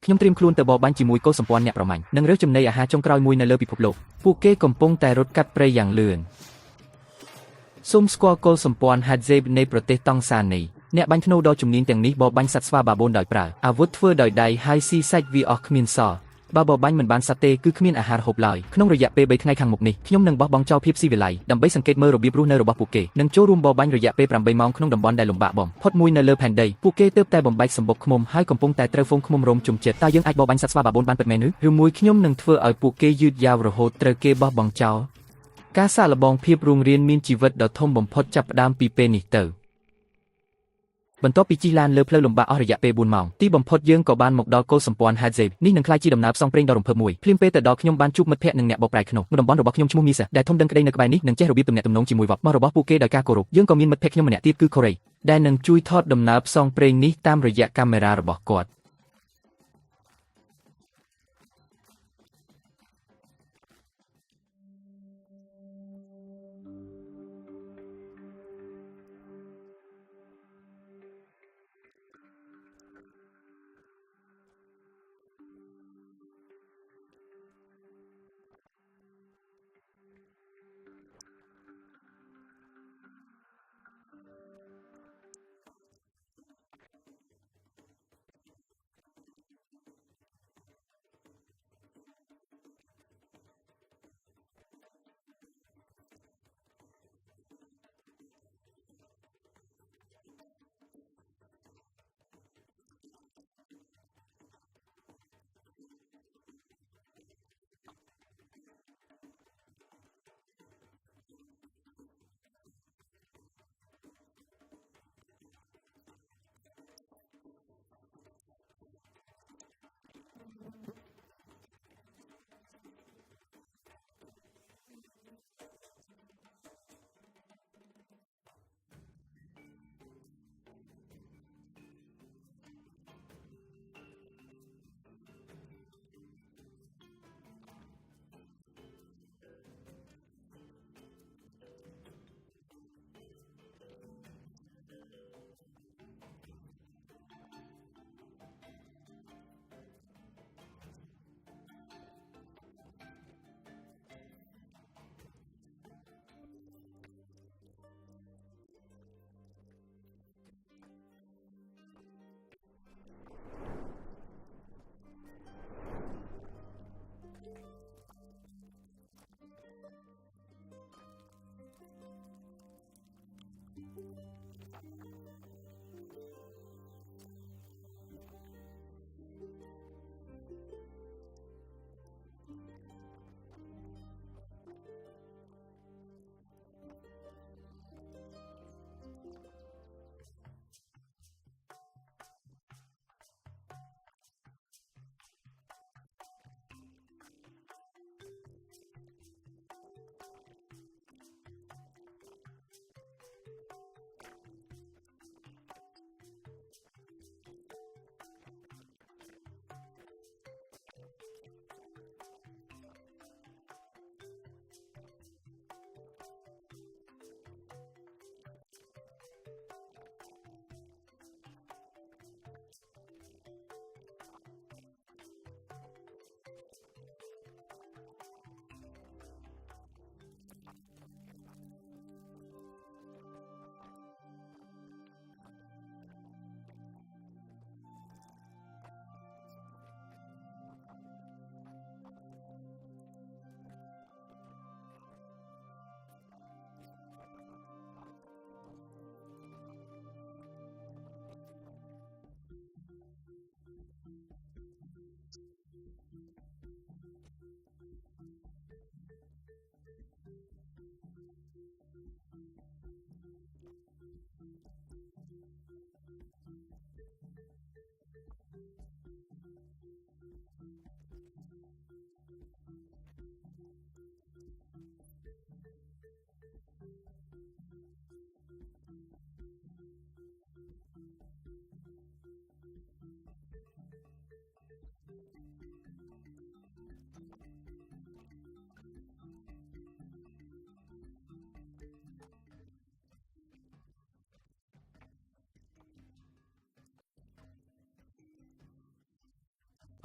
ខ្ញុំត្រៀមខ្លួនទៅបរបាញ់ជាមួយកុលសម្ព័ន្ធអ្នកប្រមាញ់និងរើសចំណីអាហារចុងក្រោយមួយនៅលើពិភពលោកពួកគេកំពុងតែរត់កាត់ព្រៃយ៉ាងលឿនសូមស្គាល់កុលសម្ព័ន្ធ Hadzabe នៃប្រទេសតង់សានីអ្នកបាញ់ធ្នូដ៏ជំនាញទាំងនេះបរបាញ់សត្វស្វាបាបូនដោយប្រើអាវុធធ្វើដោយដៃហើយស៊ីសាច់វាអស់គ្មានសល់បើបរបាញ់មិនបានសត្វទេគឺគ្មានអាហារហូបឡើយក្នុងរយៈពេល3ថ្ងៃខាងមុខនេះខ្ញុំនឹងបោះបង់ចោលភាពស៊ីវិល័យដើម្បីសង្កេតមើលរបៀបរស់នៅរបស់ពួកគេនិងចូលរួមបរបាញ់រយៈពេល8ម៉ោងក្នុងតំបន់ដែលលំបាកបំផុតមួយនៅលើផែនដីពួកគេទើបតែបំបែកសម្បុកឃ្មុំហើយកំពុងតែត្រូវហ្វូងឃ្មុំរោមជុំចិត្តតើយើងអាចបរបាញ់សត្វស្វាបាបូនបានពិតមែនឬមួយខ្ញុំនឹងធ្វើឲ្យពួកគេយឺតយ៉ាវរហូតត្រូវគេបោះបង់ចោលការសាកល្បងភាពរុងរៀនមានជីវិតដ៏ធំបំផុតចាប់ផ្ដើមពីពេលនេះទៅបន្ទាប់ពីជិះឡានលើផ្លូវលំបាកអស់រយៈពេល4ម៉ោងទីបំផុតយើងក៏បានមកដល់កុលសម្ព័ន្ធ Hadzabe នេះនឹងក្លាយជាដំណើរផ្សងព្រេងដ៏រំភើបមួយភ្លាមពេលទៅដល់ខ្ញុំបានជួបមិត្តភ័ក្តិនិងអ្នកបកប្រែក្នុងតំបន់របស់ខ្ញុំឈ្មោះមីសាដែលធំដឹងក្តីនៅក្បែរនេះនិងចេះរបៀបទំនាក់ទំនងជាមួយវត្តមករបស់ពួកគេដោយការគោរពយើងក៏មានមិត្តភ័ក្តិខ្ញុំម្នាក់ទៀតគឺ Corey ដែលនឹងជួយថតដំណើរផ្សងព្រេងនេះតាមរយៈកាមេរ៉ារបស់គាត់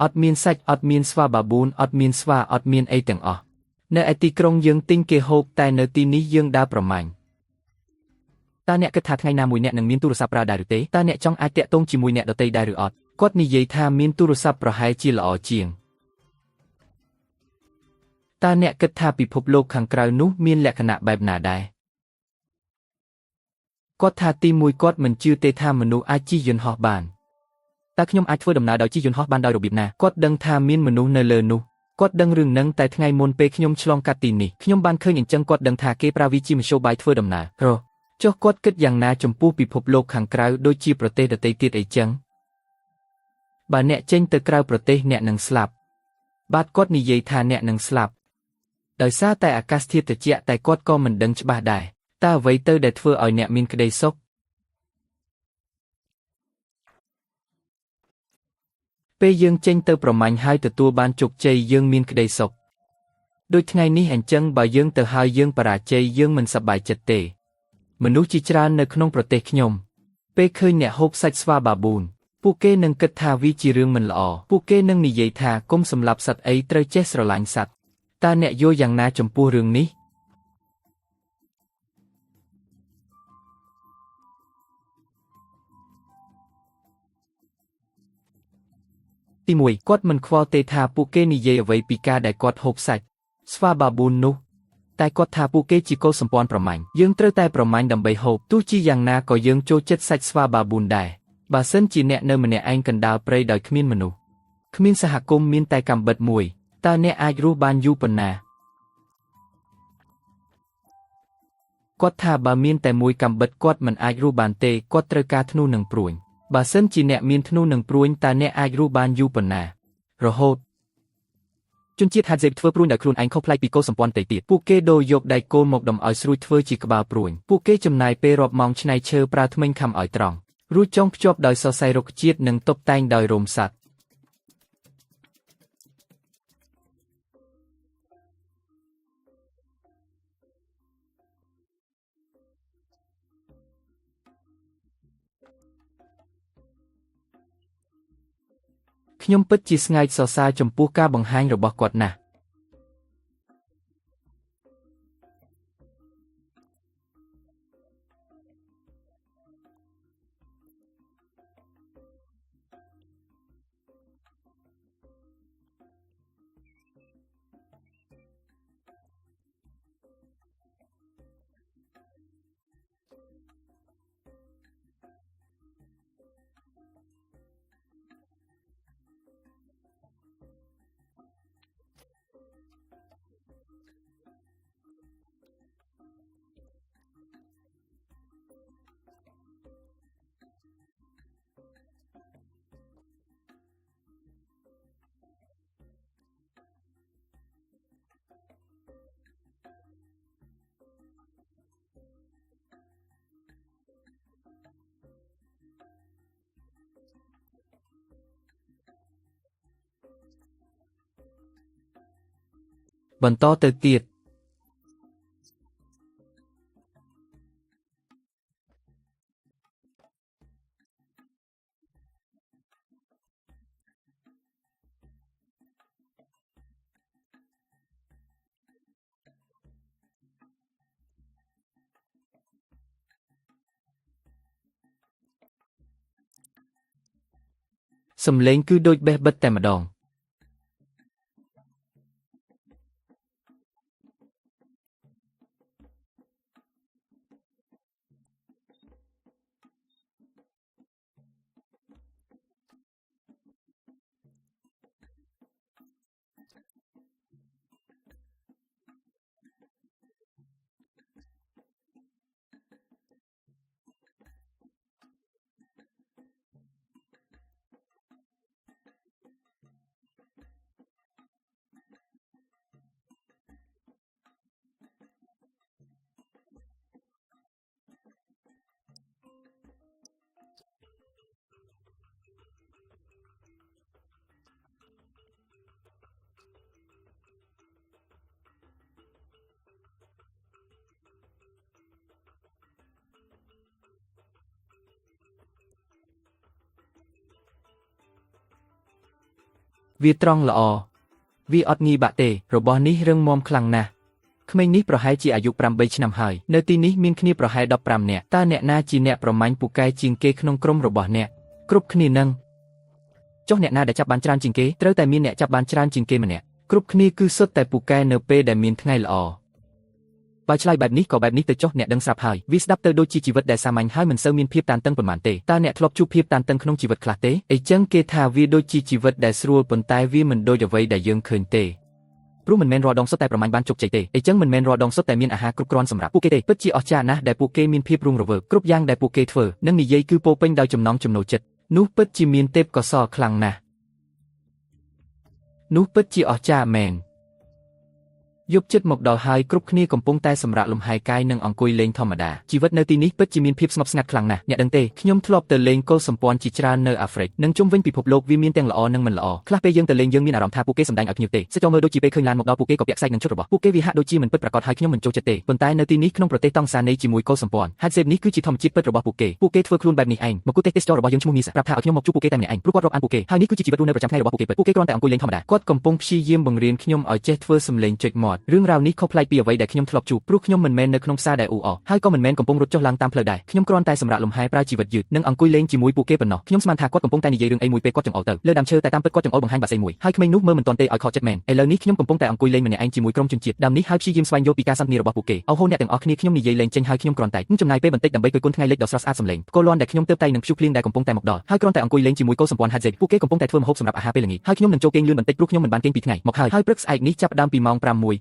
អត់មានសាច់អត់មានស្វាបាប៊ូនអត់មានស្វាអត់មានអីទាំងអស់នៅឯទីក្រុងយើងទិញគេហូបតែនៅទីនេះយើងដើរប្រមាញ់តើអ្នកគិតថាថ្ងៃណាមួយអ្នកនឹងមានទូរស័ព្ទប្រើដែរឬទេតើអ្នកចង់អាចតាក់ទងជាមួយអ្នកដទៃដែរឬអត់គាត់និយាយថាមានទូរស័ព្ទប្រហែលជាល្អជាងតើអ្នកគិតថាពិភពលោកខាងក្រៅនោះមានលក្ខណៈបែបណាដែរគាត់ថាទីមួយគាត់មិនជឿទេថាមនុស្សអាចជិះយន្តហោះបានតើខ្ញុំអាចធ្វើដំណើរដោយជិះយន្តហោះបានដោយរបៀបណាគាត់ដឹងថាមានមនុស្សនៅលើនោះគាត់ដឹងរឿងហ្នឹងតែថ្ងៃមុនពេលខ្ញុំឆ្លងកាត់ទីនេះខ្ញុំបានឃើញអញ្ចឹងគាត់ដឹងថាគេប្រើវាជាមធ្យោបាយធ្វើដំណើរចុះគាត់គិតយ៉ាងណាចំពោះពិភពលោកខាងក្រៅដូចជាប្រទេសដទៃទៀតអីចឹងបើអ្នកចេញទៅក្រៅប្រទេសអ្នកនឹងស្លាប់បាទគាត់និយាយថាអ្នកនឹងស្លាប់ដោយសារតែអាកាសធាតុត្រជាក់តែគាត់ក៏មិនដឹងច្បាស់ដែរតើអ្វីទៅដែលធ្វើឲ្យអ្នកមានក្តីសុខពេលយើងចេញទៅប្រមាញ់ហើយទទួលបានជោគជ័យយើងមានក្តីសុខដូចថ្ងៃនេះអញ្ចឹងបើយើងទៅហើយយើងបរាជ័យយើងមិនសប្បាយចិត្តទេមនុស្សជាច្រើននៅក្នុងប្រទេសខ្ញុំពេលឃើញអ្នកហូបសាច់ស្វាបាប៊ូនពួកគេនឹងគិតថាវាជារឿងមិនល្អពួកគេនឹងនិយាយថាកុំសម្លាប់សត្វអីត្រូវចេះស្រឡាញ់សត្វតើអ្នកយល់យ៉ាងណាចំពោះរឿងនេះទីមួយគាត់មិនខ្វល់ទេថាពួកគេនិយាយអ្វីពីការដែលគាត់ហូបសាច់ស្វាបាប៊ូននោះតែគាត់ថាពួកគេជាកុលសម្ព័ន្ធប្រមាញ់យើងត្រូវតែប្រមាញ់ដើម្បីហូបទោះជាយ៉ាងណាក៏យើងចូលចិត្តសាច់ស្វាបាប៊ូនដែរបើសិនជាអ្នកនៅម្នាក់ឯងកណ្ដាលព្រៃដោយគ្មានមនុស្សគ្មានសហគមន៍មានតែកាំបិតមួយតើអ្នកអាចរស់បានយូរប៉ុណ្ណាគាត់ថាបើមានតែមួយកាំបិតគាត់មិនអាចរស់បានទេគាត់ត្រូវការធ្នូនឹងព្រួញបើសិនជាអ្នកមានធ្នូនឹងព្រួញតើអ្នកអាចរស់បានយូរប៉ុណ្ណារហូតជនជាតិហាត់សេបធ្វើព្រួញដោយខ្លួនឯងខុសប្លែកពីកុលសម្ព័ន្ធផ្ទៃទៀតពួកគេដូរយកដែកគោលមកដំឲ្យស្រួយធ្វើជាក្បាលព្រួញពួកគេចំណាយពេលរាប់ម៉ោងច្នៃឈើប្រើធ្មេញខំឲ្យត្រង់រួចចងភ្ជាប់ដោយសរសៃរុក្ខជាតិនិងតុបតែងដោយរោមសត្វខ្ញុំពិតជាស្ងើចសរសើរចំពោះការបង្ហាញរបស់គាត់ណាស់បន្តទៅទៀតសំឡេងគឺដូចបេះបិទតែម្ដង វាត្រង់ល្អវាអត់ងាយបាក់ទេរបស់នេះរឹងមាំខ្លាំងណាស់ក្មេងនេះប្រហែលជាអាយុ8ឆ្នាំហើយនៅទីនេះមានគ្នាប្រហែល15នាក់តើអ្នកណាជាអ្នកប្រមាញ់ពូកែជាងគេក្នុងក្រុមរបស់អ្នកគ្រប់គ្នានឹងចុះអ្នកណាដែលចាប់បានច្រើនជាងគេត្រូវតែមានអ្នកចាប់បានច្រើនជាងគេម្នាក់គ្រប់គ្នាគឺសុទ្ធតែពូកែនៅពេលដែលមានថ្ងៃល្អបើឆ្លើយបែបនេះក៏បែបនេះទៅចុះអ្នកដឹងស្រាប់ហើយវាស្ដាប់ទៅដូចជាជីវិតដែលសាមញ្ញហើយមិនសូវមានភាពតានតឹងប៉ុន្មានទេតើអ្នកធ្លាប់ជួបភាពតានតឹងក្នុងជីវិតខ្លះទេអីចឹងគេថាវាដូចជាជីវិតដែលស្រួលប៉ុន្តែវាមិនដូចអ្វីដែលយើងឃើញទេព្រោះមិនមែនរាល់ដងសុទ្ធតែប្រមាញ់បានជោគជ័យទេអីចឹងមិនមែនរាល់ដងសុទ្ធតែមានអាហារគ្រប់គ្រាន់សម្រាប់ពួកគេទេពិតជាអស្ចារ្យណាស់ដែលពួកគេមានភាពរស់រវើកគ្រប់យ៉ាងដែលពួកគេធ្វើនិងនិយាយគឺពោពេញដោយចំណង់ចំណូលចិត្តនោះពិតជាមានទេពកោសល្យខ្លាំងណាស់នោះពិតជាអស្ចារ្យមែនយប់ជិតមកដល់ហើយគ្រប់គ្នាកំពុងតែសម្រាកលំហែកាយនិងអង្គុយលេងធម្មតាជីវិតនៅទីនេះពិតជាមានភាពស្ងប់ស្ងាត់ខ្លាំងណាស់អ្នកដឹងទេខ្ញុំធ្លាប់ទៅលេងកុលសម្ព័ន្ធជាច្រើននៅអាហ្វ្រិកនិងជុំវិញពិភពលោកវាមានទាំងល្អនិងមិនល្អខ្លះពេលយើងទៅលេងយើងមានអារម្មណ៍ថាពួកគេសម្ដែងឲ្យភ្ញៀវទេសចរមើលដូចជាពេលឃើញឡានមកដល់ពួកគេក៏ពាក់ខ្សែនឹងឈុតរបស់ពួកគេវាហាក់ដូចជាមិនពិតប្រាកដហើយខ្ញុំមិនចូលចិត្តទេប៉ុន្តែនៅទីនេះក្នុងប្រទេសតង់សានីជាមួយកុលសម្ព័ន្ធហាត់សេបនេះគឺជាធម្មជាតិពិតរបស់ពួកគេធ្វើខ្លួនបែបនេះឯងមកគូទេសចររបស់យើងឈ្មោះនីសប្រាប់ថាឲ្យខ្ញុំមកជួបពួកគេតែម្នាក់ឯងព្រោះគាត់រាប់អានពួកគេហើយនេះគឺជាជីវិតរស់នៅប្រចាំថ្ងៃរបស់ពួកគេពួកគេគ្រាន់តែអង្គុយលេងធម្មតាគាត់កំពុងព្យាយាមបង្រៀនខ្ញុំឲ្យចេះធ្វើសម្លេងចុចមាត់រឿងរ៉ាវនេះខុសប្លែកពីអ្វីដែលខ្ញុំធ្លាប់ជួបព្រោះខ្ញុំមិនមែននៅក្នុងផ្សារដែលអ៊ូអរហើយក៏មិនមែនកំពុងរត់ចុះឡើងតាមផ្លូវដែរខ្ញុំគ្រាន់តែសម្រាកលំហែប្រើជីវិតយឺតនិងអង្គុយលេងជាមួយពួកគេប៉ុណ្ណោះខ្ញុំស្មានថាគាត់កំពុងតែនិយាយរឿងអីមួយពេលគាត់ចង្អុលទៅលើដើមឈើតែតាមពិតគាត់ចង្អុលបង្ហាញបាសីមួយហើយក្មេងនោះមើលមិនទាន់ទេឲ្យខកចិត្តមែនឥឡូវនេះខ្ញុំកំពុងតែអង្គុយលេងម្នាក់ឯងជាមួយក្រុមជនជាតិដើមនេះហើយព្យាយាមស្វែងយល់ពីការសន្ទនារបស់ពួកគេអោហូអ្នកទាំងអស់គ្នាខ្ញុំនិយាយលេងចេញហើយខ្ញុំគ្រាន់តែចំណាយពេលបន្តិចដើម្បីគយគន់ថ្ងៃលិចដ៏ស្រស់ស្អាតសម្លេងផ្គរលាន់ដែលខ្ញុំទើបតែនឹងព្យុះភ្លៀងដែលកំពុងតែមកដល់ហើយគ្រាន់តែអង្គុយលេងជាមួយកូនសម្ព័ន្ធហាត់សេពួកគេកំពុងតែធ្វើម្ហូបសម្រាប់អាហារពេលល្ងាចហើយខ្ញុំនឹងចូលគេងលឿនបន្តិចព្រោះខ្ញុំមិនបានគេងពីថ្ងៃមកហើយព្រឹកស្អែកនេះចាប់ផ្ដើមពីម៉ោង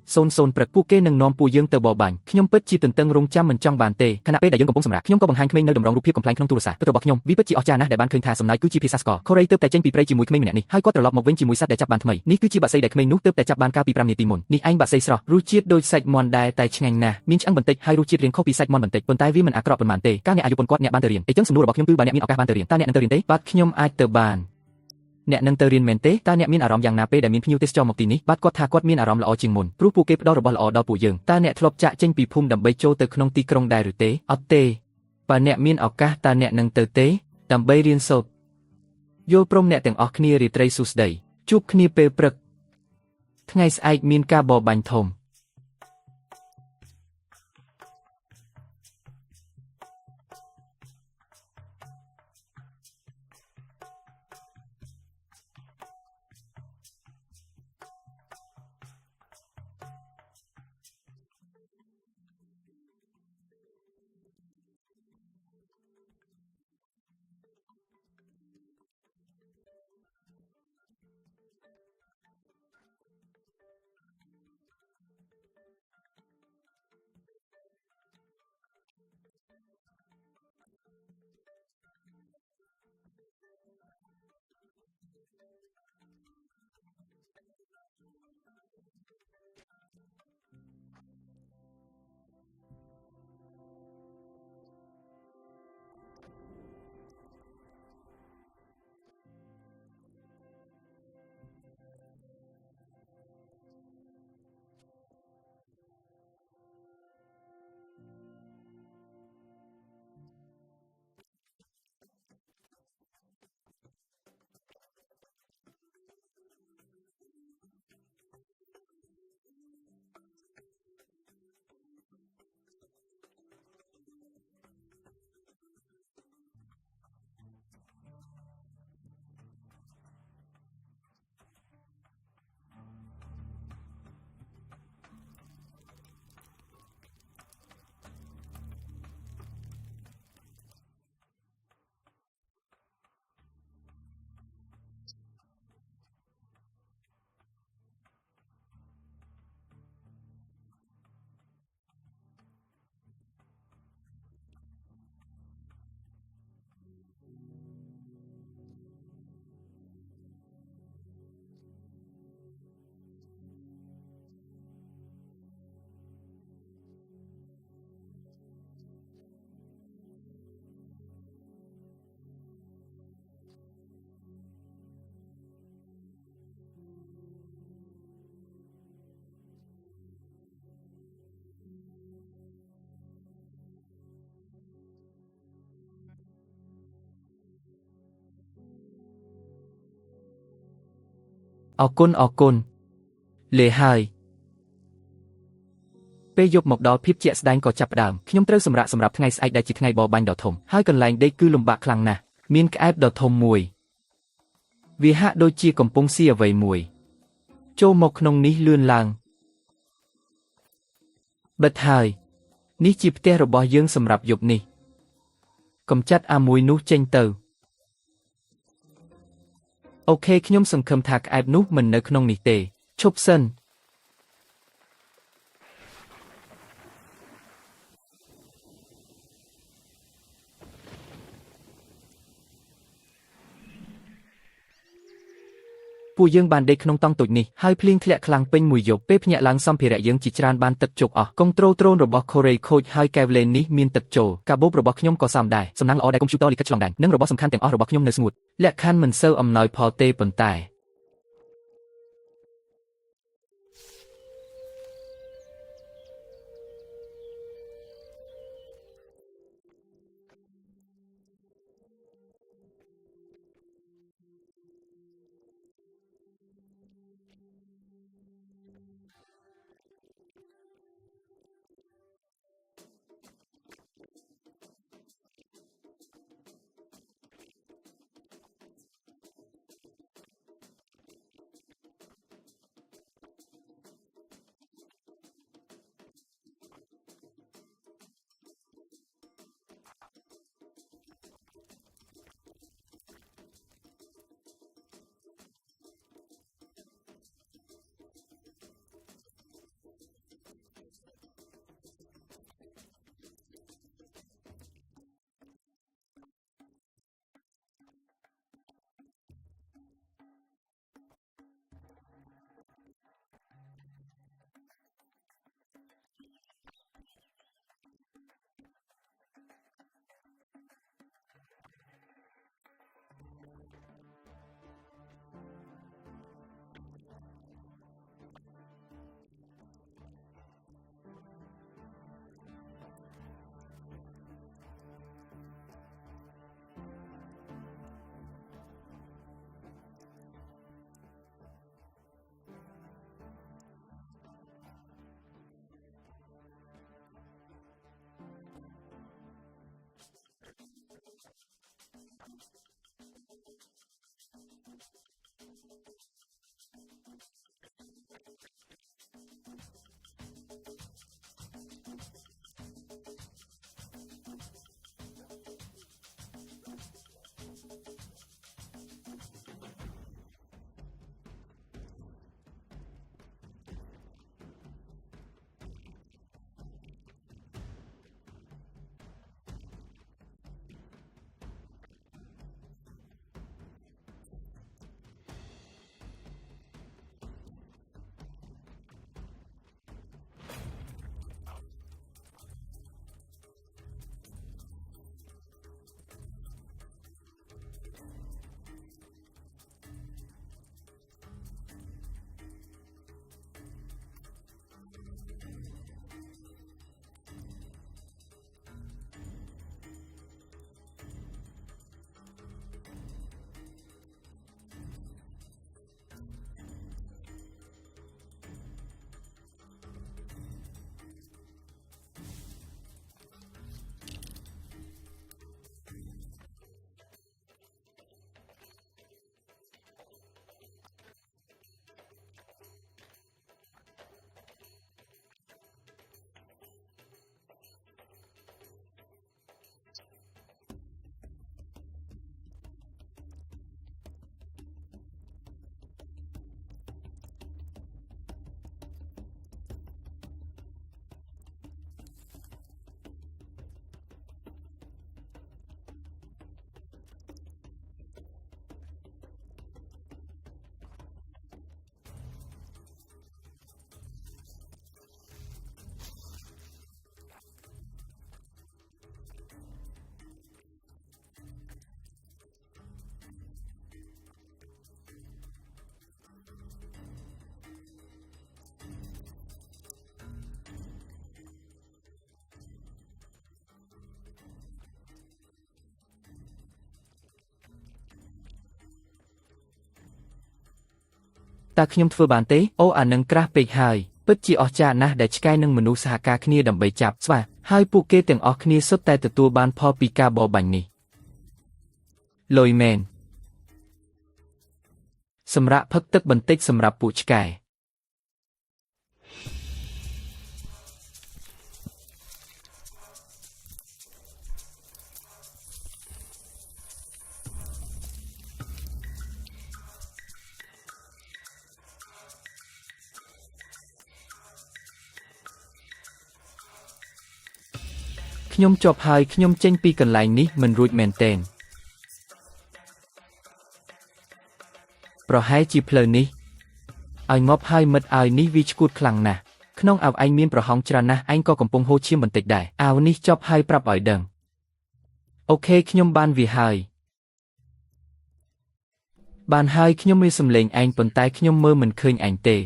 6:00ព្រឹកពួកគេនឹងនាំពួកយើងទៅបរបាញ់ខ្ញុំពិតជាទន្ទឹងរង់ចាំមិនចង់បានទេខណៈពេលដែលយើងកំពុងសម្រាកខ្ញុំក៏បង្ហាញក្មេងនៅតម្រងរូបភាពកំប្លែងក្នុងទូរស័ព្ទរបស់ខ្ញុំវាពិតជាអស្ចារ្យណាស់ដែលបានឃើញថាសំណើចគឺជាភាសាស្ករកូរ៉េទើបតែចេញពីព្រៃជាមួយក្មេងម្នាក់នេះហើយគាត់ត្រឡប់មកវិញជាមួយសត្វដែលចាប់បានថ្មីនេះគឺជាបក្សីដែលក្មេងនោះទើបតែចាប់បានកាលពី5នាទីមុននេះឯងបក្សីស្រស់រសជាតិដូចសាច់មាន់ដែរតែឆ្ងាញ់ណាស់មានឆ្អឹងបន្តិចហើយរសជាតិរៀងខុសពីសាច់មាន់បន្តិចប៉ុន្តែវាមិនអាក្រក់ប៉ុន្មានទេកាលអ្នកអាយុប៉ុនគាត់អ្នកបានទៅរៀនអញ្ចឹងសំណួររបស់ខ្ញុំគឺបើអ្នកមានឱកាសបានទៅរៀនតើអ្នកនឹងទៅរៀនទេបាទខ្ញុំអាចទៅបានអ្នកនឹងទៅរៀនមែនទេតើអ្នកមានអារម្មណ៍យ៉ាងណាពេលដែលមានភ្ញៀវទេសចរមកទីនេះបាទគាត់ថាគាត់មានអារម្មណ៍ល្អជាងមុនព្រោះពួកគេផ្ដល់របស់ល្អដល់ពួកយើងតើអ្នកធ្លាប់ចាក់ចេញពីភូមិដើម្បីចូលទៅក្នុងទីក្រុងដែរឬទេអត់ទេបើអ្នកមានឱកាសតើអ្នកនឹងទៅទេដើម្បីរៀនសូត្រយល់ព្រមអ្នកទាំងអស់គ្នារាត្រីសួស្តីជួបគ្នាពេលព្រឹកថ្ងៃស្អែកមានការបរបាញ់ធំ អរគុណលេហើយពេលយប់មកដល់ភាពជាក់ស្ដែងក៏ចាប់ផ្ដើមខ្ញុំត្រូវសម្រាប់ថ្ងៃស្អែកដែលជាថ្ងៃបរបាញ់ដ៏ធំហើយកន្លែងដេកគឺលំបាកខ្លាំងណាស់មានក្អែបដ៏ធំមួយវាហាក់ដូចជាកំពុងស៊ីអ្វីមួយចូលមកក្នុងនេះលឿនឡើងបិទហើយនេះជាផ្ទះរបស់យើងសម្រាប់យប់នេះកំចាត់អាមួយនោះចេញទៅអូខេខ្ញុំសង្ឃឹមថាក្អែបនោះមិននៅក្នុងនេះទេឈប់សិនពួកយើងបានដេកក្នុងតង់តូចនេះហើយភ្លៀងធ្លាក់ខ្លាំងពេញមួយយប់ពេលភ្ញាក់ឡើងសម្ភារៈយើងជាច្រើនបានទឹកជោកអស់កុងត្រូលដ្រូនរបស់កូរ៉េខូចហើយកែវលេននេះមានទឹកចូលកាបូបរបស់ខ្ញុំក៏សមដែរសំណាងល្អដែលកុំព្យូទ័រលិខិតឆ្លងដែននិងរបស់សំខាន់ទាំងអស់របស់ខ្ញុំនៅស្ងួតលក្ខខណ្ឌមិនសូវអំណោយផលទេប៉ុន្តែ តើខ្ញុំធ្វើបានទេអូអានឹងក្រាស់ពេកហើយពិតជាអស្ចារ្យណាស់ដែលឆ្កែនិងមនុស្សសហការគ្នាដើម្បីចាប់ស្វាហើយពួកគេទាំងអស់គ្នាសុទ្ធតែទទួលបានផលពីការបរបាញ់នេះលុយមែនសម្រាប់ផឹកទឹកបន្តិចសម្រាប់ពួកឆ្កែខ្ញុំជាប់ហើយខ្ញុំចេញពីកន្លែងនេះមិនរួចមែនទែនប្រហែលជាផ្លូវនេះឲ្យងាប់ហើយមិត្តឲ្យនេះវាឈួតខ្លាំងណាស់ក្នុងអាវឯងមានប្រហោងច្រើនណាស់ឯងក៏កំពុងហូរឈាមបន្តិចដែរអាវនេះចប់ហើយប្រាប់ឲ្យដឹងអូខេខ្ញុំបានវាហើយខ្ញុំមានសម្លេងឯងប៉ុន្តែខ្ញុំមើលមិនឃើញឯងទេ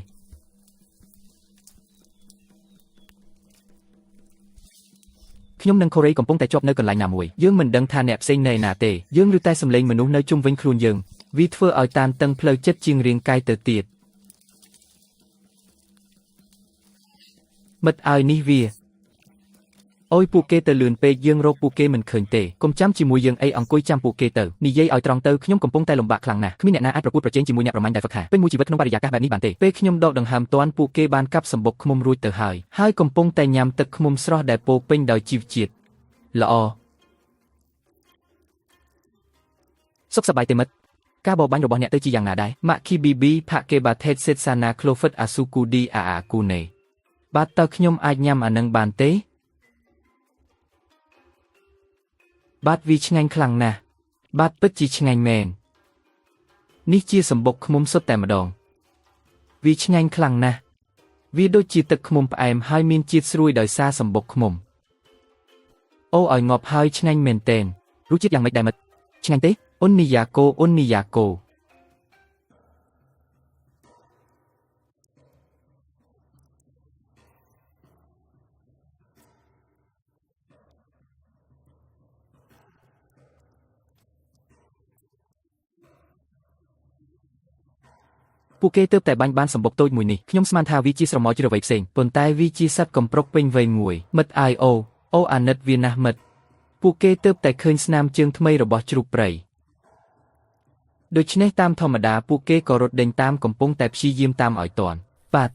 ខ្ញុំនិងកូរ៉េកំពុងតែជាប់នៅកន្លែងណាមួយយើងមិនដឹងថាអ្នកផ្សេងនៅណាទេយើងឬតែសម្លេងមនុស្សនៅជុំវិញខ្លួនយើងវាធ្វើឲ្យតានតឹងផ្លូវចិត្តជាងរាងកាយទៅទៀតមិត្តឲ្យនេះវាអូយពួកគេទៅលឿនពេកយើងរកពួកគេមិនឃើញទេកុំចាំជាមួយយើងអីអង្គុយចាំពួកគេទៅនិយាយឲ្យត្រង់ទៅខ្ញុំកំពុងតែលំបាកខ្លាំងណាស់គ្មានអ្នកណាអាចប្រកួតប្រជែងជាមួយអ្នកប្រមាញ់ដែលហ្វឹកហាពេញមួយជីវិតក្នុងបរិយាកាសបែបនេះបានទេពេលខ្ញុំដកដង្ហើមទាន់ពួកគេបានកាប់សម្បុកឃ្មុំរួចទៅហើយកំពុងតែញ៉ាំទឹកឃ្មុំស្រស់ដែលពោពេញដោយជីវជាតិល្អសុខសប្បាយទេមិត្តការបរបាញ់របស់អ្នកទៅជាយ៉ាងណាដែរម៉ាក់គីប៊ីប៊ីផាកេបាថេតសេតសាណាក្លូហ្វិតអាស៊ូគូឌីអាគូណេបាទតើខ្ញុំអាចញ៉ាំអានឹងបានទេបាទវាឆ្ងាញ់ខ្លាំងណាស់បាទពិតជាឆ្ងាញ់មែននេះជាសម្បុកឃ្មុំសុទ្ធតែម្ដងវាឆ្ងាញ់ខ្លាំងណាស់វាដូចជាទឹកឃ្មុំផ្អែមហើយមានជាតិស្រួយដោយសារសម្បុកឃ្មុំអូឲ្យងាប់ហើយឆ្ងាញ់មែនទែនរសជាតិយ៉ាងម៉េចដែរមិត្តឆ្ងាញ់ទេអ៊ុននីយ៉ាកូពួកគេទើបតែបាញ់បានសម្បុកតូចមួយនេះខ្ញុំស្មានថាវាជាស្រមោលជ្រវៃផ្សេងប៉ុន្តែវាជាសត្វកំប្រុកពេញវ័យមួយមិត្តអូអាណិតវាណាស់មិត្តពួកគេទើបតែឃើញស្នាមជើងថ្មីរបស់ជ្រូកព្រៃដូច្នេះតាមធម្មតាពួកគេក៏រត់ដេញតាមកំពុងតែព្យាយាមតាមឲ្យទាន់បាទ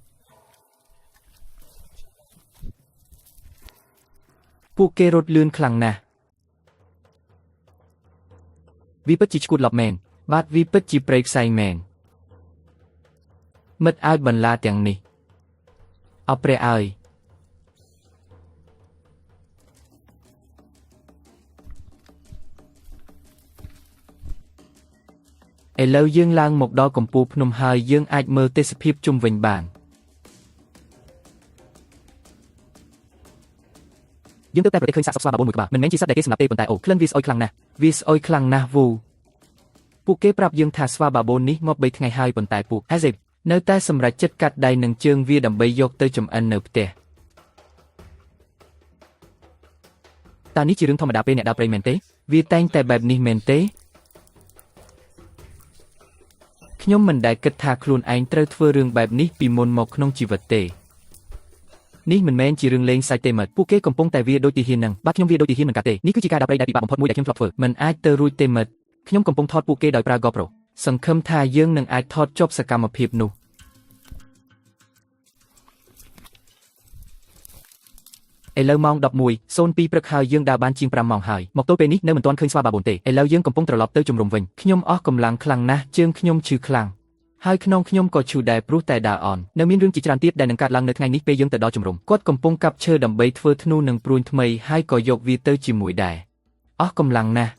ពួកគេរត់លឿនខ្លាំងណាស់វាពិតជាឈួតឡប់មែនបាទវាពិតជាព្រៃផ្សៃមែនមិត្តឲ្យបន្លាទាំងនេះអោព្រះឲ្យឥឡូវយើងឡើងមកដល់កំពូលភ្នំហើយយើងអាចមើលទេសភាពជុំវិញបានយើងទើបតែប្រទះឃើញសាកសពស្វាបាបូនមួយក្បាលមិនមែនជាសត្វដែលគេសម្លាប់ទេប៉ុន្តែអូក្លិនវាស្អុយខ្លាំងណាស់វូពួកគេប្រាប់យើងថាស្វាបាបូននេះងាប់3ថ្ងៃហើយប៉ុន្តែពួកហេសេបនៅតែសម្រេចចិត្តកាត់ដៃនិងជើងវាដើម្បីយកទៅចម្អិននៅផ្ទះតើនេះជារឿងធម្មតាពេលអ្នកដើរព្រៃមែនទេវាតែងតែបែបនេះមែនទេខ្ញុំមិនដែលគិតថាខ្លួនឯងត្រូវធ្វើរឿងបែបនេះពីមុនមកក្នុងជីវិតទេនេះមិនមែនជារឿងលេងសើចទេមិត្តពួកគេកំពុងតែវាដូចទាហាននឹងបាទខ្ញុំវាដូចទាហានមិនកាត់ទេនេះគឺជាការដើរព្រៃដែលពិបាកបំផុតមួយដែលខ្ញុំធ្លាប់ធ្វើមិនអាចទៅរួចទេមិត្តខ្ញុំកំពុងថតពួកគេដោយប្រើ GoPro សង្ឃឹមថាយើងនឹងអាចថតចប់សកម្មភាពនោះឥឡូវម៉ោង 11:02 ព្រឹកហើយយើងដើរបានជាង5ម៉ោងហើយមកទល់ពេលនេះនៅមិនទាន់ឃើញស្វាបាបូនទេឥឡូវយើងកំពុងត្រឡប់ទៅជំរំវិញខ្ញុំអស់កម្លាំងខ្លាំងណាស់ជើងខ្ញុំឈឺខ្លាំងហើយខ្នងខ្ញុំក៏ឈឺដែរព្រោះតែដើរអន់នៅមានរឿងជាច្រើនទៀតដែលនឹងកើតឡើងនៅថ្ងៃនេះពេលយើងទៅដល់ជំរំគាត់កំពុងកាប់ឈើដើម្បីធ្វើធ្នូនិងព្រួញថ្មីហើយក៏យកវាទៅជាមួយដែរអស់កម្លាំងណាស់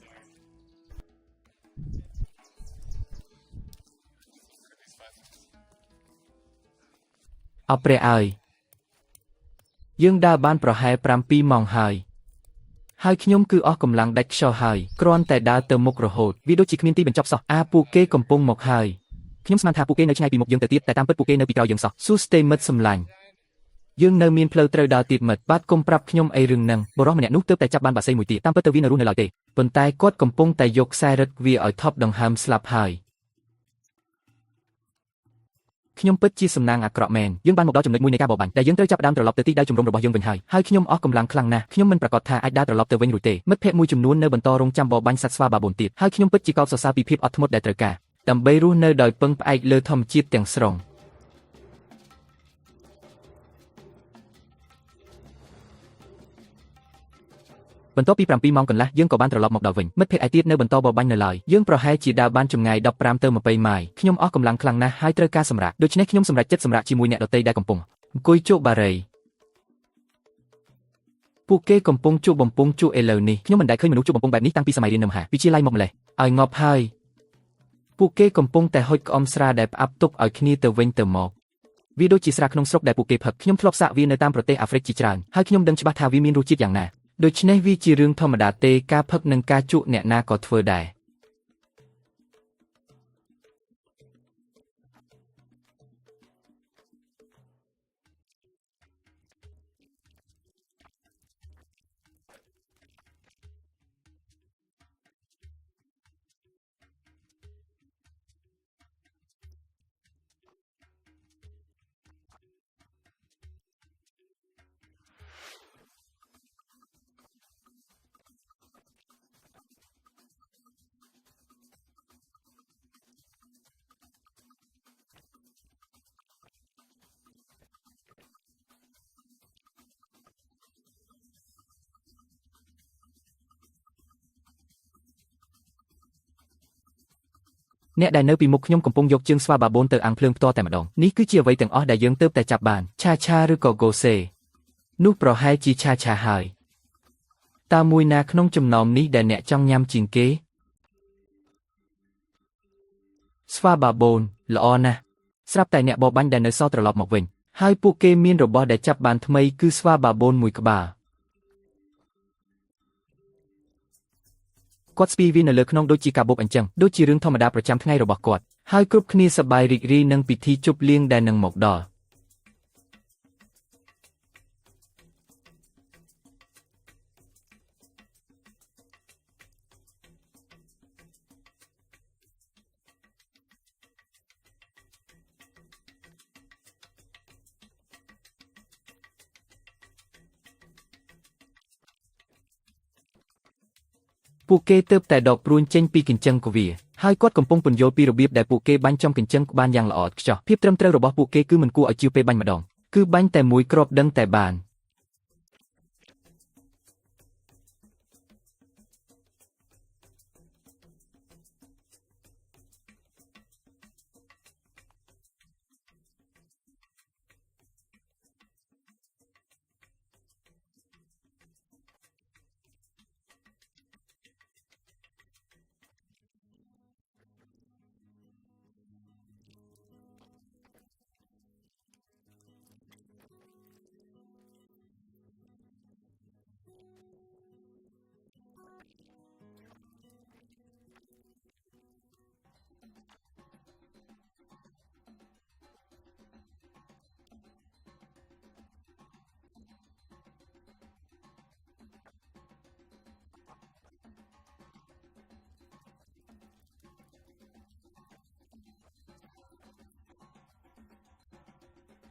អោព្រះអើយយើងដើរបានប្រហែល7ម៉ោងហើយខ្ញុំគឺអស់កម្លាំងដាច់ខ្យល់ហើយគ្រាន់តែដើរទៅមុខរហូតវាដូចជាគ្មានទីបញ្ចប់សោះពួកគេកំពុងមកហើយខ្ញុំស្មានថាពួកគេនៅឆ្ងាយពីមុខយើងទៅទៀតតែតាមពិតពួកគេនៅពីក្រោយយើងសោះស៊ូស្តេមិត្តសម្លាញ់យើងនៅមានផ្លូវត្រូវដើរទៀតមិត្តបាទកុំប្រាប់ខ្ញុំអីរឿងហ្នឹងបរិសម្នាក់នោះទើបតែចាប់បានបាសីមួយទៀតតាមពិតទៅវានៅរស់នៅឡើយទេប៉ុន្តែគាត់កំពុងតែយកខ្សែរឹតវាឲ្យថប់ដង្ហើមស្លាប់ហើយ ខ្ញុំពិតជាសំណាងអាក្រក់មែនយើងបានមកដល់ចំណុចមួយនៃការបរបាញ់ដែលយើងត្រូវចាប់ផ្ដើមត្រឡប់ទៅទីដែលជំរំរបស់យើងវិញហើយខ្ញុំអស់កម្លាំងខ្លាំងណាស់ខ្ញុំមិនប្រកាសថាអាចដើរត្រឡប់ទៅវិញរួចទេមិត្តភ័ក្តិមួយចំនួននៅបន្តរងចាំបរបាញ់សត្វស្វាបាបូនទៀតហើយខ្ញុំពិតជាកោតសរសើរពីភាពអត់ធ្មត់ដែលត្រូវការដើម្បីរស់នៅដោយពឹងផ្អែកលើធម្មជាតិទាំងស្រុងបន្ទាប់ពី7ម៉ោងកន្លះយើងក៏បានត្រឡប់មកដល់វិញមិត្តភ័ក្តិឯទៀតនៅបន្តបរបាញ់នៅឡើយយើងប្រហែលជាដើរបានចម្ងាយ15ទៅ20ម៉ាយខ្ញុំអស់កម្លាំងខ្លាំងណាស់ហើយត្រូវការសម្រាកដូច្នេះខ្ញុំសម្រេចចិត្តសម្រាកជាមួយអ្នកដទៃដែលកំពុងអង្គុយជក់បារីពួកគេកំពុងជក់បំពង់ជក់ឥឡូវនេះខ្ញុំមិនដែលឃើញមនុស្សជក់បំពង់បែបនេះតាំងពីសម័យរៀននៅមហាវិទ្យាល័យមកម្លេះឲ្យងប់ហើយពួកគេកំពុងតែហុចក្អមស្រាដែលផ្អាប់ទុកឲ្យគ្នាទៅវិញទៅមកវាដូចជាស្រាក្នុងស្រុកដែលពួកគេផឹកខ្ញុំធ្លាប់សាកវានៅតាមប្រទេសអាហ្វ្រិកជាច្រើនហើយខ្ញុំដឹងច្បាស់ថាវាមានរសជាតិយ៉ាងណាដូច្នេះវាជារឿងធម្មតាទេការផឹកនិងការជក់អ្នកណាក៏ធ្វើដែរអ្នកដែលនៅពីមុខខ្ញុំកំពុងយកជើងស្វាបាបូនទៅអាំងភ្លើងផ្ទាល់តែម្ដងនេះគឺជាអ្វីទាំងអស់ដែលយើងទើបតែចាប់បានឆាឬក៏ហ្គោសេនោះប្រហែលជាឆាហើយតើមួយណាក្នុងចំណោមនេះដែលអ្នកចង់ញ៉ាំជាងគេស្វាបាបូនល្អណាស់ស្រាប់តែអ្នកបរបាញ់ដែលនៅសល់ត្រឡប់មកវិញហើយពួកគេមានរបស់ដែលចាប់បានថ្មីគឺស្វាបាបូនមួយក្បាលគាត់ស្ពីវានៅលើខ្នងដូចជាកាបូបអញ្ចឹងដូចជារឿងធម្មតាប្រចាំថ្ងៃរបស់គាត់ហើយគ្រប់គ្នាសប្បាយរីករាយនឹងពិធីជប់លៀងដែលនឹងមកដល់ពួកគេទើបតែដកព្រួញចេញពីកញ្ចឹងកវាហើយគាត់កំពុងពន្យល់ពីរបៀបដែលពួកគេបាញ់ចំកញ្ចឹងក្បានយ៉ាងល្អឥតខ្ចោះភាពត្រឹមត្រូវរបស់ពួកគេគឺមិនគួរឲ្យជឿពេលបាញ់ម្ដងគឺបាញ់តែមួយគ្រាប់ដឹងតែបាន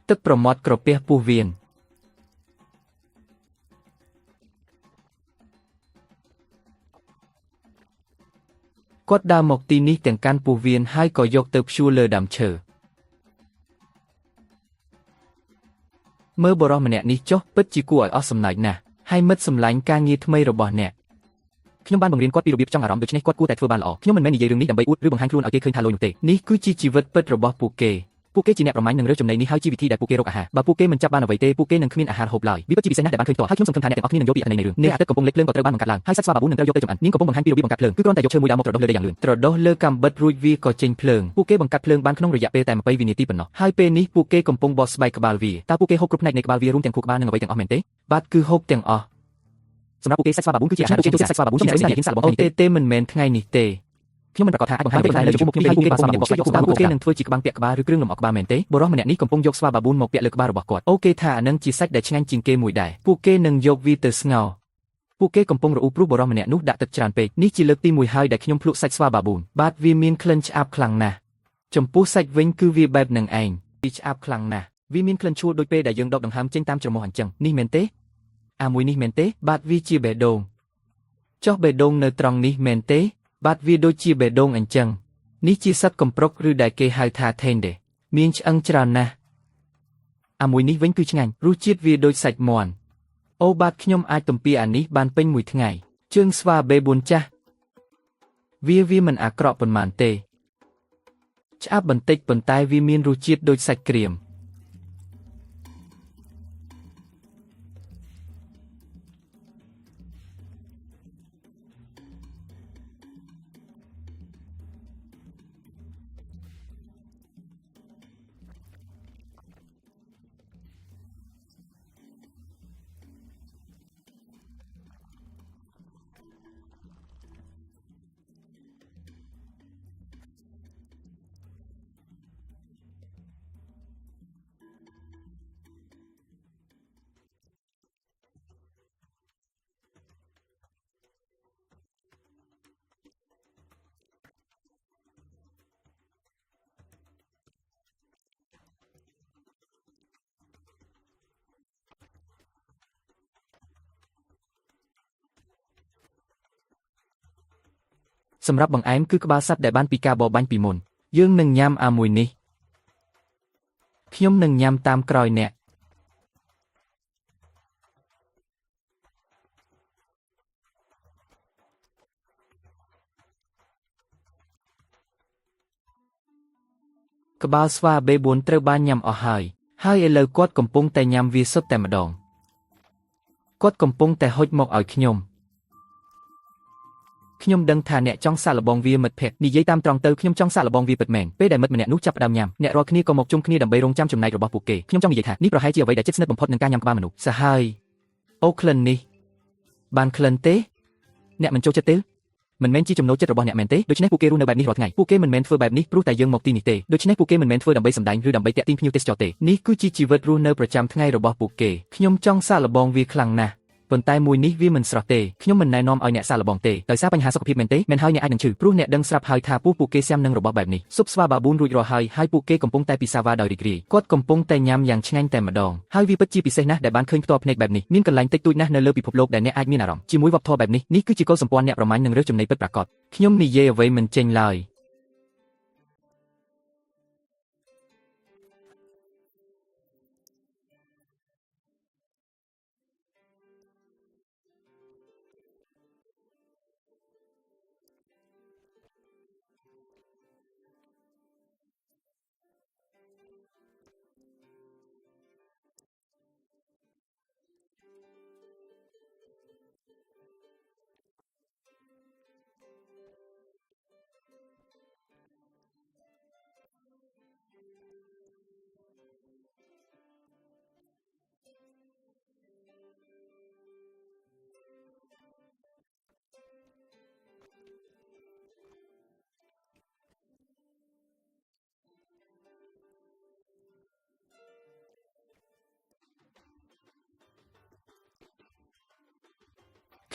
ទឹកប្រមាត់ក្រពះពោះវៀនគាត់ដើរមកទីនេះទាំងកាន់ពោះវៀនហើយក៏យកទៅព្យួរលើដើមឈើមើលបរិសម្នាក់នេះចុះពិតជាគួរឲ្យអស់សំណើចណាស់ហើយមិត្តសម្លាញ់ការងារថ្មីរបស់អ្នកខ្ញុំបានបង្រៀនគាត់ពីរបៀបចង់អារម្មណ៍ដូច្នេះគាត់គួរតែធ្វើបានល្អខ្ញុំមិនមែននិយាយរឿងនេះដើម្បីអួតឬបង្ហាញខ្លួនឲ្យគេឃើញថាលយនោះទេនេះគឺជាជីវិតពិតរបស់ពួកគេជាអ្នកប្រមាញ់នឹងរើសចំណីនេះហើយជាវិធីដែលពួកគេរកអាហារបើពួកគេមិនចាប់បានអ្វីទេពួកគេនឹងគ្មានអាហារហូបឡើយវាពិតជាពិសេសណាស់ដែលបានឃើញផ្ទាល់ហើយខ្ញុំសង្ឃឹមថាអ្នកទាំងអស់គ្នានឹងយកពីអត្ថន័យនៃរឿងនេះអាទិត្យកំពុងលេចភ្លើងក៏ត្រូវបានបង្កាត់ឡើងហើយសាច់ស្វាបាបូននឹងត្រូវយកទៅចម្អិននាងកំពុងបង្ហាញពីរបៀបបង្កាត់ភ្លើងគឺគ្រាន់តែយកឈើមួយដើមមកត្រដុសលើដីយ៉ាងលឿនត្រដុសលើកាំបិតរួចវាក៏ចេញភ្លើងពួកគេបង្កាត់ភ្លើងបានក្នុងរយៈពេលតែ20វិនាទីប៉ុណ្ណោះហើយពេលនេះពួកគេកំពុងបោះស្បែកក្បាលវាតើពួកគេហូបគ្រប់ផ្នែកនៃក្បាលវារួមទាំងខួរក្បាលនិងអ្វីទាំងអស់មែនទេបាទគឺហូបទាំងអស់សម្រាប់ពួកគេសាច់ស្វាបាបូនគឺជាអាហារចូលចិត្តសាច់ស្វាបាបូនខ្ញុំមិនមែននិយាយសាច់របស់ថ្ងៃនេះទេមិនមែនថ្ងៃនេះទេខ្ញុំមិនប្រកាសថាអាចបង្ហាញពីផ្នែកលើចំពោះមុខខ្ញុំហើយពួកគេបានសម្រាប់យកពួកគេនឹងធ្វើជាក្បាំងពាក់ក្បាលឬគ្រឿងលម្អក្បាលមែនទេបុរសម្នាក់នេះកំពុងយកស្វាបាបូនមកពាក់លើក្បាលរបស់គាត់អូគេថាអានឹងជាសាច់ដែលឆ្ងាញ់ជាងគេមួយដែរពួកគេនឹងយកវាទៅស្ងោរពួកគេកំពុងរអ៊ូព្រោះបុរសម្នាក់នោះដាក់ទឹកច្រើនពេកនេះជាលើកទី1ហើយដែលខ្ញុំភ្លក់សាច់ស្វាបាបូនបាទវាមានក្លិនឆ្អាបខ្លាំងណាស់ចំពោះសាច់វិញគឺវាបែបនឹងឯង ឆ្អាបខ្លាំងណាស់វាមានក្លិនឈ្ងុយដូចពេលដែលយើងដកដង្ហើមចេញតាមច្រមុះអញ្ចឹងនេះមែនទេមួយនេះមែនទេបាទវាជាបេះដូងចុះបេះដូងនៅត្រង់នេះមែនទេបាទវាដូចជាបេះដូងអញ្ចឹងនេះជាសត្វកំប្រុកឬដែលគេហៅថាថេនទេមានឆ្អឹងច្រើនណាស់មួយនេះវិញគឺឆ្ងាញ់រសជាតិវាដូចសាច់មាន់អូបាទខ្ញុំអាចទំពាអានេះបានពេញមួយថ្ងៃជើងស្វាបេ4ចាស់វាមិនអាក្រក់ប៉ុន្មានទេឆ្អាបបន្តិចប៉ុន្តែវាមានរសជាតិដូចសាច់ក្រៀមសម្រាប់បង្អែមគឺក្បាលសត្វដែលបានពីការបរបាញ់ពីមុនយើងនឹងញ៉ាំមួយនេះខ្ញុំនឹងញ៉ាំតាមក្រោយអ្នកក្បាលស្វាបេ4ត្រូវបានញ៉ាំអស់ហើយឥឡូវគាត់កំពុងតែញ៉ាំវាសុទ្ធតែម្ដងគាត់កំពុងតែហុចមកឲ្យខ្ញុំដឹងថាអ្នកចង់សាកល្បងវាមិត្តភក្តិនិយាយតាមត្រង់ទៅខ្ញុំចង់សាកល្បងវាពិតមែនពេលដែលមិត្តម្នាក់នោះចាប់ផ្ដើមញ៉ាំអ្នករាល់គ្នាក៏មកជុំគ្នាដើម្បីរងចាំចំណែករបស់ពួកគេខ្ញុំចង់និយាយថានេះប្រហែលជាអ្វីដែលជិតស្និទ្ធបំផុតនឹងការញ៉ាំក្បាលមនុស្សសាហាវអូក្លិននេះបានក្លិនទេអ្នកមិនចូលចិត្តទេមិនមែនជាចំណូលចិត្តរបស់អ្នកមែនទេដូច្នេះពួកគេរស់នៅបែបនេះរាល់ថ្ងៃពួកគេមិនមែនធ្វើបែបនេះព្រោះតែយើងមកទីនេះទេដូច្នេះពួកគេមិនមែនធ្វើដើម្បីសម្ដែងឬដើម្បីទាក់ទាញភ្ញៀវទេសចរទេនេះគឺជាជីវិតរស់នៅប្រចាំថ្ងៃរបស់ពួកគេខ្ញុំចង់សាកល្បងវាខ្លាំងណាស់ប៉ុន្តែមួយនេះវាមិនស្រស់ទេខ្ញុំមិនណែនាំឲ្យអ្នកសាកល្បងទេដោយសារបញ្ហាសុខភាពមែនទេមិនហើយអ្នកអាចនឹងឈឺព្រោះអ្នកដឹងស្រាប់ហើយថាពួកគេស៊ាំនឹងរបស់បែបនេះស៊ុបស្វាបាប៊ូនរួចរាល់ហើយពួកគេកំពុងតែពិសាវ៉ាដោយរីករាយគាត់កំពុងតែញ៉ាំយ៉ាងឆ្ងាញ់តែម្ដងហើយវាពិតជាពិសេសណាស់ដែលបានឃើញផ្ទាល់ភ្នែកបែបនេះមានកន្លែងតិចតួចណាស់នៅលើពិភពលោកដែលអ្នកអាចមានអារម្មណ៍ជាមួយវប្បធម៌បែបនេះនេះគឺជាកុលសម្ព័ន្ធអ្នកប្រមាញ់នឹងរើសចំណីពិតប្រាកដខ្ញុំនិយាយអ្វីមិនចេញឡើយ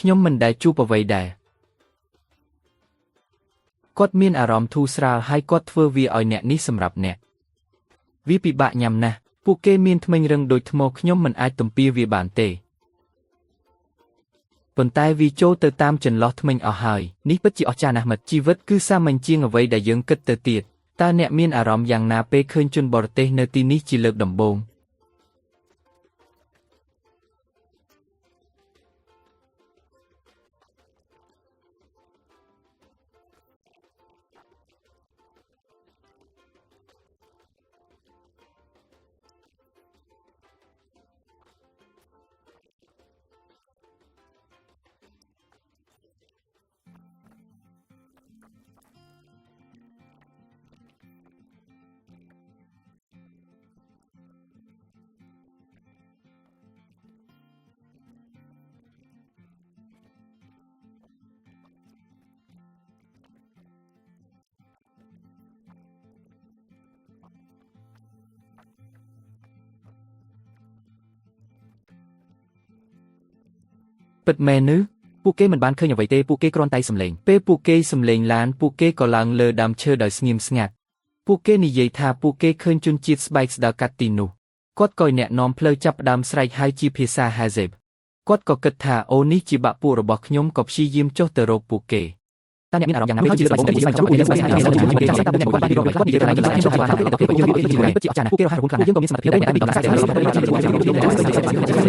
ខ្ញុំមិនដែលជួបអ្វីដែរគាត់មានអារម្មណ៍ធូរស្រាលហើយគាត់ធ្វើវាឲ្យអ្នកនេះសម្រាប់អ្នកវាពិបាកញ៉ាំណាស់ពួកគេមានធ្មេញរឹងដូចថ្មខ្ញុំមិនអាចទំពាវាបានទេប៉ុន្តែវាចូលទៅតាមចន្លោះធ្មេញអស់ហើយនេះពិតជាអស្ចារ្យណាស់មិត្តជីវិតគឺសាមញ្ញជាងអ្វីដែលយើងគិតទៅទៀតតើអ្នកមានអារម្មណ៍យ៉ាងណាពេលឃើញជនបរទេសនៅទីនេះជាលើកដំបូងពិតមែនឬពួកគេមិនបានឃើញអ្វីទេពួកគេគ្រាន់តែសម្លេងពេលពួកគេសម្លេងឡានពួកគេក៏ឡើងលើដើមឈើដោយស្ងៀមស្ងាត់ ពួកគេនិយាយថាពួកគេឃើញជនជាតិស្បែកស្ដើកាត់ទីនោះគាត់ក៏អ្នកនាំផ្លូវចាប់ផ្ដើមស្រែកហៅជាភាសាហាហ្សេបគាត់ក៏គិតថាអូនេះជាបាក់ពួករបស់ខ្ញុំក៏ព្យាយាមចុះទៅរកពួកគេតើអ្នកមានអារម្មណ៍យ៉ាងណាហើយជាស្បែកស្បែកចាប់ពួកគេស្បែកស្បែកចាប់ពួកគេចាប់តែអ្នកគាត់បានរកគាត់និយាយថាយើងអាចចុះទៅថាពួកគេយើងពិតជាអចារ្យពួកគេរហ័សរហួនខ្លាំងយើងក៏មានសមត្ថភាពដែរតែមានដំណោះស្រាយ